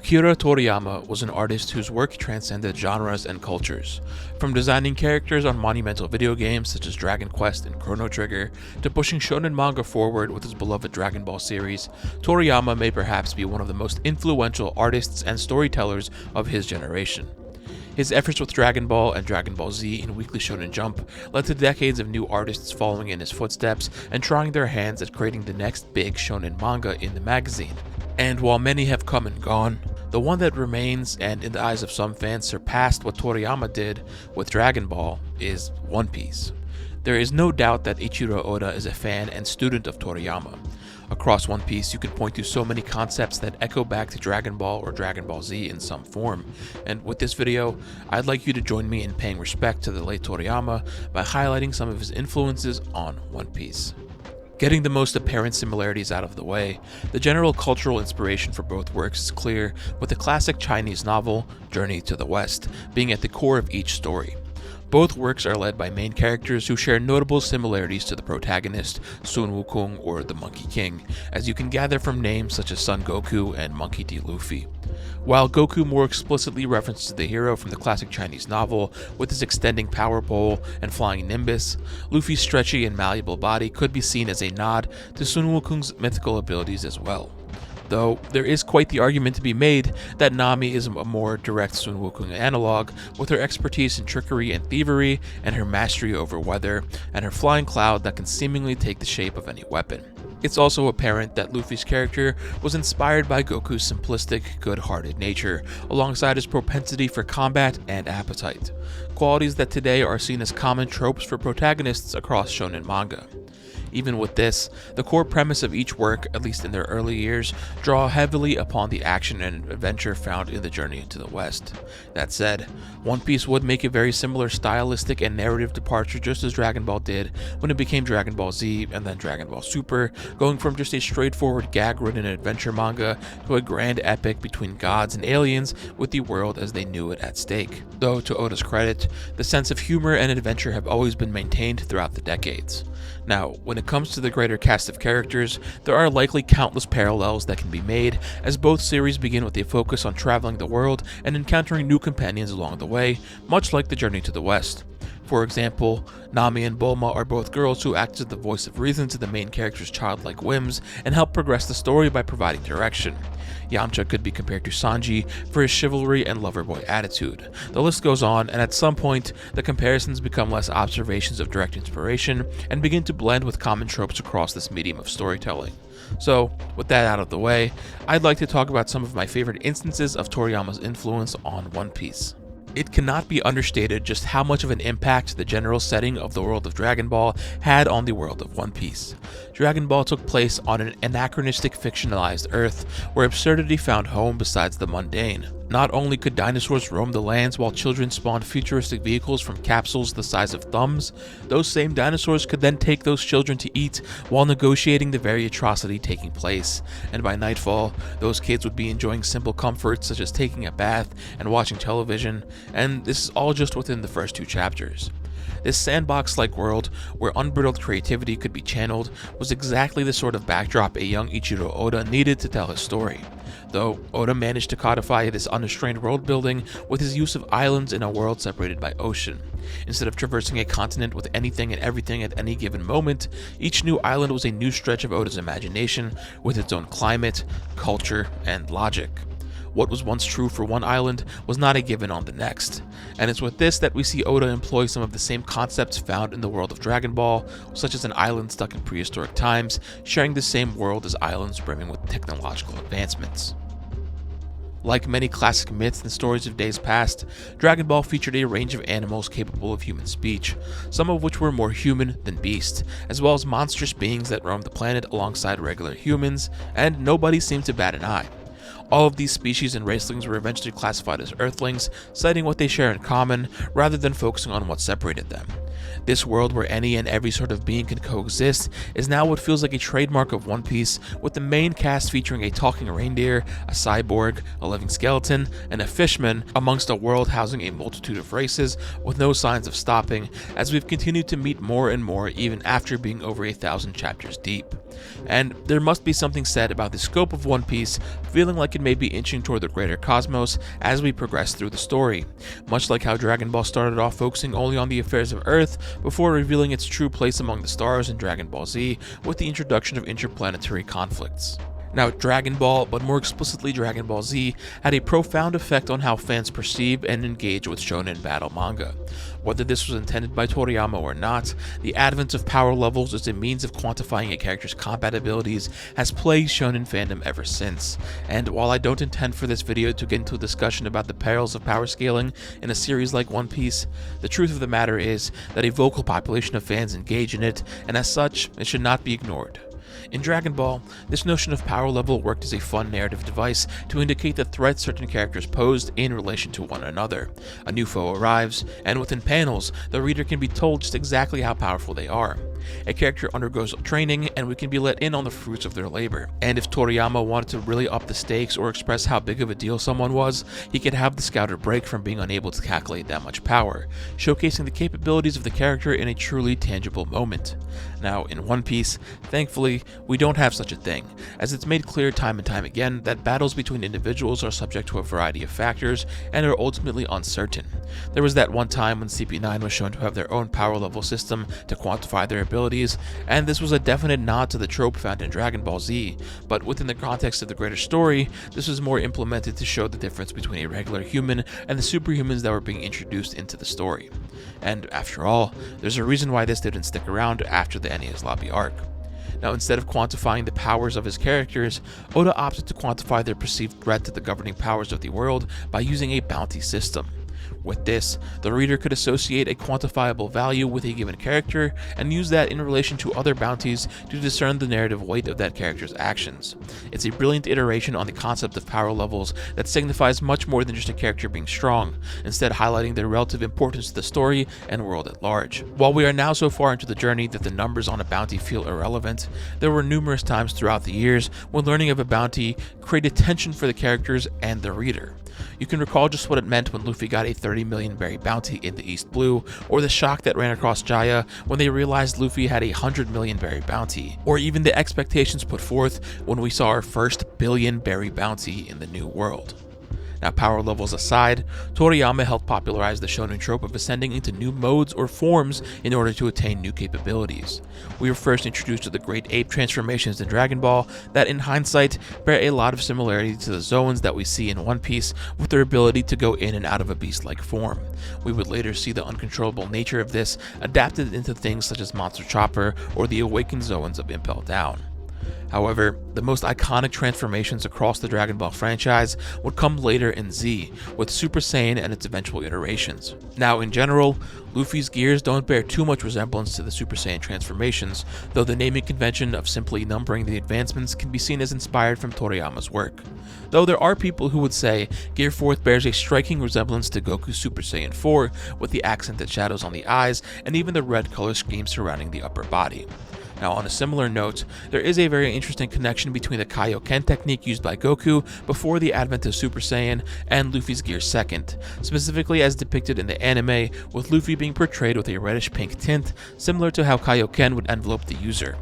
Akira Toriyama was an artist whose work transcended genres and cultures. From designing characters on monumental video games such as Dragon Quest and Chrono Trigger, to pushing shonen manga forward with his beloved Dragon Ball series, Toriyama may perhaps be one of the most influential artists and storytellers of his generation. His efforts with Dragon Ball and Dragon Ball Z in Weekly Shonen Jump led to decades of new artists following in his footsteps and trying their hands at creating the next big shonen manga in the magazine. And while many have come and gone, the one that remains and in the eyes of some fans surpassed what Toriyama did with Dragon Ball is One Piece. There is no doubt that Ichiro Oda is a fan and student of Toriyama. Across One Piece, you can point to so many concepts that echo back to Dragon Ball or Dragon Ball Z in some form, and with this video, I'd like you to join me in paying respect to the late Toriyama by highlighting some of his influences on One Piece. Getting the most apparent similarities out of the way, the general cultural inspiration for both works is clear, with the classic Chinese novel, Journey to the West, being at the core of each story. Both works are led by main characters who share notable similarities to the protagonist, Sun Wukong or the Monkey King, as you can gather from names such as Son Goku and Monkey D. Luffy. While Goku more explicitly references the hero from the classic Chinese novel with his extending power pole and flying nimbus, Luffy's stretchy and malleable body could be seen as a nod to Sun Wukong's mythical abilities as well. Though there is quite the argument to be made that Nami is a more direct Sun Wukong analog, with her expertise in trickery and thievery, and her mastery over weather, and her flying cloud that can seemingly take the shape of any weapon. It's also apparent that Luffy's character was inspired by Goku's simplistic, good-hearted nature, alongside his propensity for combat and appetite, qualities that today are seen as common tropes for protagonists across shonen manga. Even with this, the core premise of each work, at least in their early years, draw heavily upon the action and adventure found in the Journey into the West. That said, One Piece would make a very similar stylistic and narrative departure just as Dragon Ball did when it became Dragon Ball Z and then Dragon Ball Super, going from just a straightforward gag-ridden adventure manga to a grand epic between gods and aliens with the world as they knew it at stake. Though, to Oda's credit, the sense of humor and adventure have always been maintained throughout the decades. Now, when it comes to the greater cast of characters, there are likely countless parallels that can be made, as both series begin with a focus on traveling the world and encountering new companions along the way, much like the Journey to the West. For example, Nami and Bulma are both girls who act as the voice of reason to the main character's childlike whims and help progress the story by providing direction. Yamcha could be compared to Sanji for his chivalry and lover boy attitude. The list goes on, and at some point, the comparisons become less observations of direct inspiration and begin to blend with common tropes across this medium of storytelling. So, with that out of the way, I'd like to talk about some of my favorite instances of Toriyama's influence on One Piece. It cannot be understated just how much of an impact the general setting of the world of Dragon Ball had on the world of One Piece. Dragon Ball took place on an anachronistic fictionalized Earth where absurdity found home besides the mundane. Not only could dinosaurs roam the lands while children spawned futuristic vehicles from capsules the size of thumbs, those same dinosaurs could then take those children to eat while negotiating the very atrocity taking place, and by nightfall, those kids would be enjoying simple comforts such as taking a bath and watching television, and this is all just within the first 2 chapters. This sandbox-like world, where unbridled creativity could be channeled, was exactly the sort of backdrop a young Ichiro Oda needed to tell his story. Though Oda managed to codify this unrestrained world-building with his use of islands in a world separated by ocean. Instead of traversing a continent with anything and everything at any given moment, each new island was a new stretch of Oda's imagination, with its own climate, culture, and logic. What was once true for one island was not a given on the next, and it's with this that we see Oda employ some of the same concepts found in the world of Dragon Ball, such as an island stuck in prehistoric times, sharing the same world as islands brimming with technological advancements. Like many classic myths and stories of days past, Dragon Ball featured a range of animals capable of human speech, some of which were more human than beast, as well as monstrous beings that roamed the planet alongside regular humans, and nobody seemed to bat an eye. All of these species and racelings were eventually classified as Earthlings, citing what they share in common rather than focusing on what separated them. This world where any and every sort of being can coexist is now what feels like a trademark of One Piece, with the main cast featuring a talking reindeer, a cyborg, a living skeleton, and a fishman, amongst a world housing a multitude of races with no signs of stopping, as we've continued to meet more and more even after being over 1,000 chapters deep. And there must be something said about the scope of One Piece feeling like it may be inching toward the greater cosmos as we progress through the story, much like how Dragon Ball started off focusing only on the affairs of Earth before revealing its true place among the stars in Dragon Ball Z with the introduction of interplanetary conflicts. Now, Dragon Ball, but more explicitly Dragon Ball Z, had a profound effect on how fans perceive and engage with shonen battle manga. Whether this was intended by Toriyama or not, the advent of power levels as a means of quantifying a character's combat abilities has plagued shonen fandom ever since. And while I don't intend for this video to get into a discussion about the perils of power scaling in a series like One Piece, the truth of the matter is that a vocal population of fans engage in it, and as such, it should not be ignored. In Dragon Ball, this notion of power level worked as a fun narrative device to indicate the threats certain characters posed in relation to one another. A new foe arrives, and within panels, the reader can be told just exactly how powerful they are. A character undergoes training, and we can be let in on the fruits of their labor. And if Toriyama wanted to really up the stakes or express how big of a deal someone was, he could have the scouter break from being unable to calculate that much power, showcasing the capabilities of the character in a truly tangible moment. Now, in One Piece, thankfully, we don't have such a thing, as it's made clear time and time again that battles between individuals are subject to a variety of factors and are ultimately uncertain. There was that one time when CP9 was shown to have their own power level system to quantify their abilities, and this was a definite nod to the trope found in Dragon Ball Z, but within the context of the greater story, this was more implemented to show the difference between a regular human and the superhumans that were being introduced into the story. And after all, there's a reason why this didn't stick around after the Enies Lobby arc. Now, instead of quantifying the powers of his characters, Oda opted to quantify their perceived threat to the governing powers of the world by using a bounty system. With this, the reader could associate a quantifiable value with a given character and use that in relation to other bounties to discern the narrative weight of that character's actions. It's a brilliant iteration on the concept of power levels that signifies much more than just a character being strong, instead highlighting their relative importance to the story and world at large. While we are now so far into the journey that the numbers on a bounty feel irrelevant, there were numerous times throughout the years when learning of a bounty created tension for the characters and the reader. You can recall just what it meant when Luffy got a 30 million berry bounty in the East Blue, or the shock that ran across Jaya when they realized Luffy had a 100 million berry bounty, or even the expectations put forth when we saw our first billion berry bounty in the New World. Now, power levels aside, Toriyama helped popularize the shonen trope of ascending into new modes or forms in order to attain new capabilities. We were first introduced to the great ape transformations in Dragon Ball that, in hindsight, bear a lot of similarity to the Zoans that we see in One Piece with their ability to go in and out of a beast-like form. We would later see the uncontrollable nature of this adapted into things such as Monster Chopper or the awakened Zoans of Impel Down. However, the most iconic transformations across the Dragon Ball franchise would come later in Z, with Super Saiyan and its eventual iterations. Now, in general, Luffy's gears don't bear too much resemblance to the Super Saiyan transformations, though the naming convention of simply numbering the advancements can be seen as inspired from Toriyama's work. Though there are people who would say Gear 4 bears a striking resemblance to Goku's Super Saiyan 4, with the accented shadows on the eyes and even the red color scheme surrounding the upper body. Now, on a similar note, there is a very interesting connection between the Kaioken technique used by Goku before the advent of Super Saiyan and Luffy's Gear 2nd, specifically as depicted in the anime, with Luffy being portrayed with a reddish-pink tint, similar to how Kaioken would envelope the user.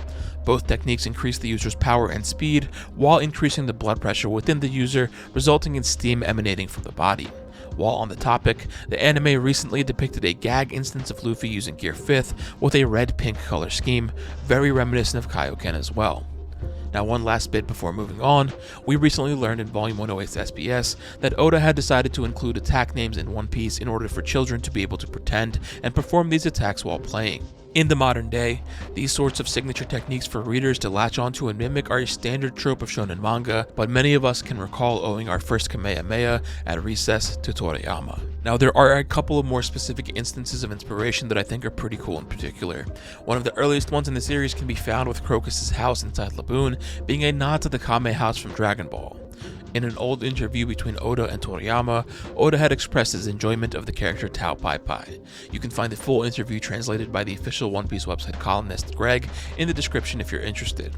Both techniques increase the user's power and speed, while increasing the blood pressure within the user, resulting in steam emanating from the body. While on the topic, the anime recently depicted a gag instance of Luffy using Gear 5th with a red-pink color scheme, very reminiscent of Kaioken as well. Now, one last bit before moving on, we recently learned in Volume 108's SBS that Oda had decided to include attack names in One Piece in order for children to be able to pretend and perform these attacks while playing. In the modern day, these sorts of signature techniques for readers to latch onto and mimic are a standard trope of shonen manga, but many of us can recall owing our first Kamehameha at recess to Toriyama. Now, there are a couple of more specific instances of inspiration that I think are pretty cool in particular. One of the earliest ones in the series can be found with Crocus's house inside Laboon being a nod to the Kame house from Dragon Ball. In an old interview between Oda and Toriyama, Oda had expressed his enjoyment of the character Tao Pai Pai. You can find the full interview translated by the official One Piece website columnist Greg in the description if you're interested.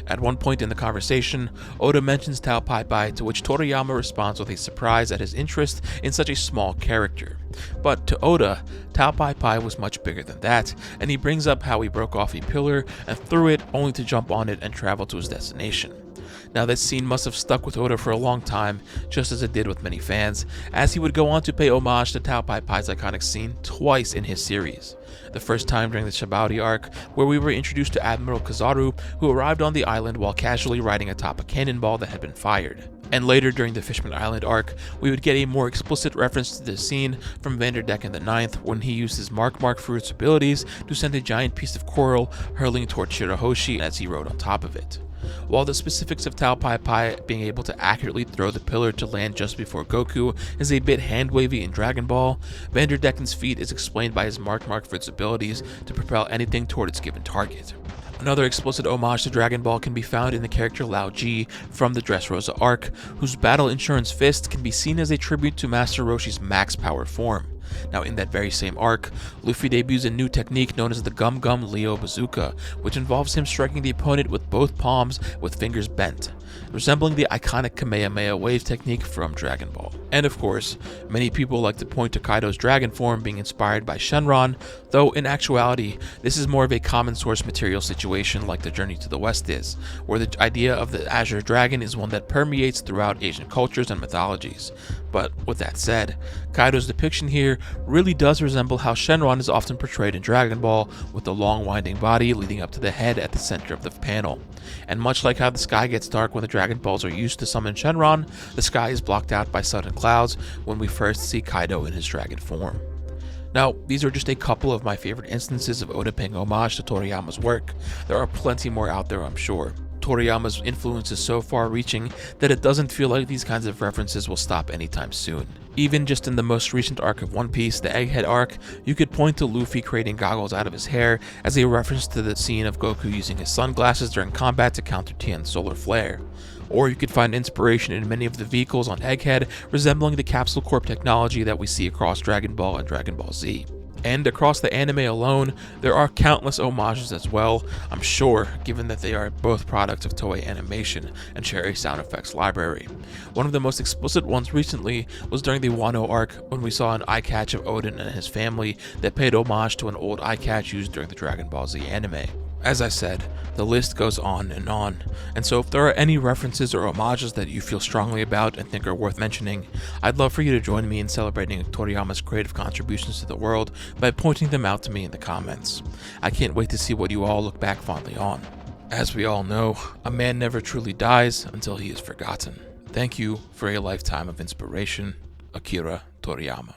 At one point in the conversation, Oda mentions Tao Pai Pai, to which Toriyama responds with a surprise at his interest in such a small character. But to Oda, Tao Pai Pai was much bigger than that, and he brings up how he broke off a pillar and threw it only to jump on it and travel to his destination. Now, this scene must have stuck with Oda for a long time, just as it did with many fans, as he would go on to pay homage to Tao Pai Pai's iconic scene twice in his series. The first time during the Shibauri arc, where we were introduced to Admiral Kizaru, who arrived on the island while casually riding atop a cannonball that had been fired. And later during the Fishman Island arc, we would get a more explicit reference to this scene from Vanderdecken the Ninth when he used his Mark Fruit's abilities to send a giant piece of coral hurling toward Shirahoshi as he rode on top of it. While the specifics of Tao Pai Pai being able to accurately throw the pillar to land just before Goku is a bit hand-wavy in Dragon Ball, Vanderdecken's feat is explained by his Mark Fruit's abilities to propel anything toward its given target. Another explicit homage to Dragon Ball can be found in the character Lao Ji from the Dressrosa arc, whose Battle Insurance Fist can be seen as a tribute to Master Roshi's max power form. Now, in that very same arc, Luffy debuts a new technique known as the Gum Gum Leo Bazooka, which involves him striking the opponent with both palms with fingers bent, resembling the iconic Kamehameha wave technique from Dragon Ball. And of course, many people like to point to Kaido's dragon form being inspired by Shenron, though in actuality, this is more of a common source material situation like the Journey to the West is, where the idea of the Azure Dragon is one that permeates throughout Asian cultures and mythologies. But with that said, Kaido's depiction here really does resemble how Shenron is often portrayed in Dragon Ball, with the long winding body leading up to the head at the center of the panel. And much like how the sky gets dark when the Dragon Balls are used to summon Shenron, the sky is blocked out by sudden clouds when we first see Kaido in his dragon form. Now, these are just a couple of my favorite instances of Oda paying homage to Toriyama's work. There are plenty more out there, I'm sure. Toriyama's influence is so far-reaching that it doesn't feel like these kinds of references will stop anytime soon. Even just in the most recent arc of One Piece, the Egghead arc, you could point to Luffy creating goggles out of his hair as a reference to the scene of Goku using his sunglasses during combat to counter Tien's solar flare. Or you could find inspiration in many of the vehicles on Egghead resembling the Capsule Corp technology that we see across Dragon Ball and Dragon Ball Z. And across the anime alone, there are countless homages as well, I'm sure, given that they are both products of Toei Animation and share a sound effects library. One of the most explicit ones recently was during the Wano arc when we saw an eye catch of Odin and his family that paid homage to an old eye catch used during the Dragon Ball Z anime. As I said, the list goes on, and so if there are any references or homages that you feel strongly about and think are worth mentioning, I'd love for you to join me in celebrating Toriyama's creative contributions to the world by pointing them out to me in the comments. I can't wait to see what you all look back fondly on. As we all know, a man never truly dies until he is forgotten. Thank you for a lifetime of inspiration, Akira Toriyama.